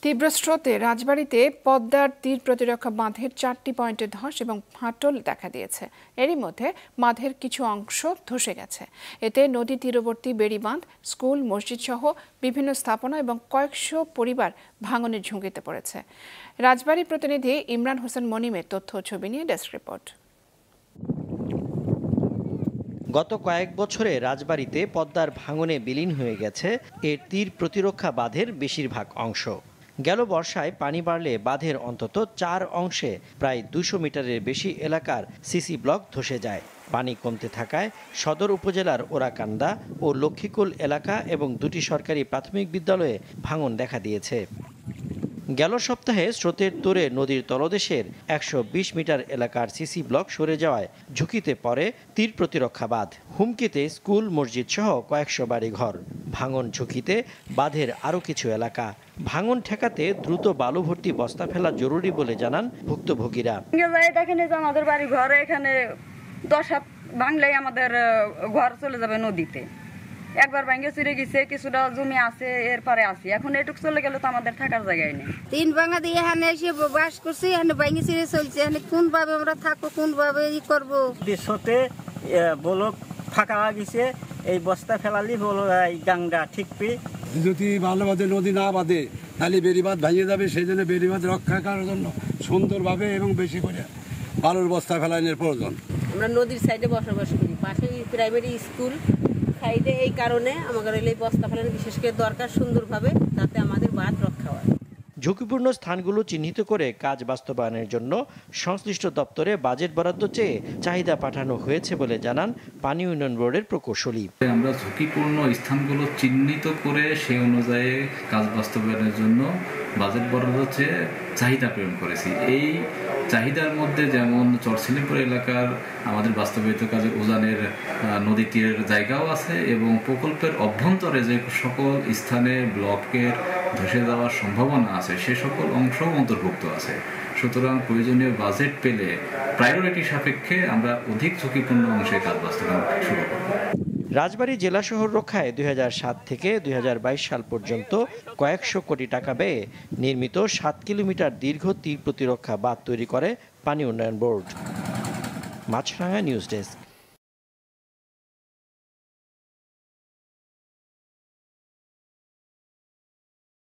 তীব্র স্রোতে রাজবাড়ীতে পদ্মার তীর প্রতিরক্ষা বাঁধের 4টি পয়েন্টে ধস এবং ফাটল দেখা দিয়েছে। এরই মধ্যে বাঁধের কিছু অংশ ধসে গেছে। এতে নদী তীরবর্তী বেড়িবাঁধ, স্কুল, মসজিদ সহ বিভিন্ন স্থাপনা এবং কয়েকশো পরিবার ভাঙনের ঝুঁকিতে পড়েছে। রাজবাড়ী প্রতিনিধি ইমরান হোসেন মনিমের তথ্য ও ছবি নিয়ে ডেস্ক রিপোর্ট। গত কয়েক বছরে রাজবাড়ীতে পদ্মার ভাঙনে বিলীন হয়ে গেছে এর তীর প্রতিরক্ষা বাঁধের বেশিরভাগ অংশ। গেল বর্ষায় পানি বাড়লে বাঁধের অন্তত 4 অংশে প্রায় 200 মিটারের বেশি এলাকার সিসি ব্লক ধসে যায়। পানি কমতে থাকায় সদর উপজেলার ওরাকান্দা ও লক্ষ্মীকুল এলাকা এবং 2টি সরকারি প্রাথমিক বিদ্যালয়ে ভাঙন দেখা দিয়েছে। গেল সপ্তাহে স্রোতের তোড়ে নদীর তলদেশের 120 মিটার এলাকার সিসি ব্লক সরে যাওয়ায় ঝুঁকিতে পড়ে তীর প্রতিরক্ষা বাঁধ। হুমকিতে স্কুল, মসজিদ সহ কয়েকশো বাড়িঘর। ভাঙন ঝুঁকিতে বাঁধের আরও কিছু এলাকা। ভাঙন ঠেকাতে দ্রুত বালু ভর্তি বস্তা ফেলা জরুরি বলে জানান ভুক্তভোগীরা। আমাদের বাড়ি ঘর এখানে 10 হাত ভাঙলেই আমাদের ঘর চলে যাবে নদীতে। একবার ভাঙে চুরে গেছে, কিছুটা জমি আছে, এরপরে আছে। এখন এটুক চলে গেলে তো আমাদের থাকার জায়গায় নেই। 3 ভাঙা দিয়ে এখানে এসে বাস করছি, এখানে ভাঙে চুরে চলছে। এখানে কোন ভাবে আমরা থাকবো, কোন ভাবে ই করবো। দেশতে বলক ফাঁকা গেছে, এই বস্তা ফেলালি বলো এই গাংটা ঠিকবে। যদি ভালোভাবে নদী না বাঁধে তাহলে বেড়িবাঁধ ভেঙে যাবে। সেই জন্য বেড়িবাঁধ রক্ষা করার জন্য সুন্দরভাবে এবং বেশি করে বালুর বস্তা ফেলানোর প্রয়োজন। আমরা নদীর সাইডে বসবাস করি, পাশে প্রাইমারি স্কুল সাইডে, এই কারণে আমাদের এই বস্তা ফেলানো বিশেষ করে দরকার সুন্দরভাবে, যাতে আমাদের বাঁধ রক্ষা হয়। ঝুঁকিপূর্ণ স্থানগুলো চিহ্নিত করে কাজ বাস্তবায়নের জন্য সংশ্লিষ্ট দপ্তরে বাজেট বরাদ্দ চেয়ে চাহিদা পাঠানো হয়েছে বলে জানান পানি উন্নয়ন বোর্ডের প্রকৌশলী। আমরা ঝুঁকিপূর্ণ স্থানগুলো চিহ্নিত করে সেই অনুযায়ী কাজ বাস্তবায়নের জন্য বাজেট বরাদ্দ চেয়ে চাহিদা প্রেরণ করেছি। এই চাহিদার মধ্যে যেমন চরসিলিমপুর এলাকার আমাদের বাস্তবায়িত কাজের উজানের নদী তীরের জায়গাও আছে এবং প্রকল্পের অভ্যন্তরে যে সকল স্থানে ব্লকের ধসে যাওয়ার সম্ভাবনা আছে সে সকল অংশও অন্তর্ভুক্ত আছে। সুতরাং প্রয়োজনীয় বাজেট পেলে প্রায়োরিটি সাপেক্ষে আমরা অধিক ঝুঁকিপূর্ণ অংশে কাজ বাস্তবায়ন শুরু করব। রাজবাড়ী জেলা শহর রক্ষায় 2007 থেকে 2022 সাল পর্যন্ত কয়েকশো কোটি টাকা ব্যয়ে নির্মিত 7 কিলোমিটার দীর্ঘ তীর প্রতিরক্ষা বাঁধ তৈরি করে পানি উন্নয়ন বোর্ড। মাছরাঙা নিউজ ডেস্ক।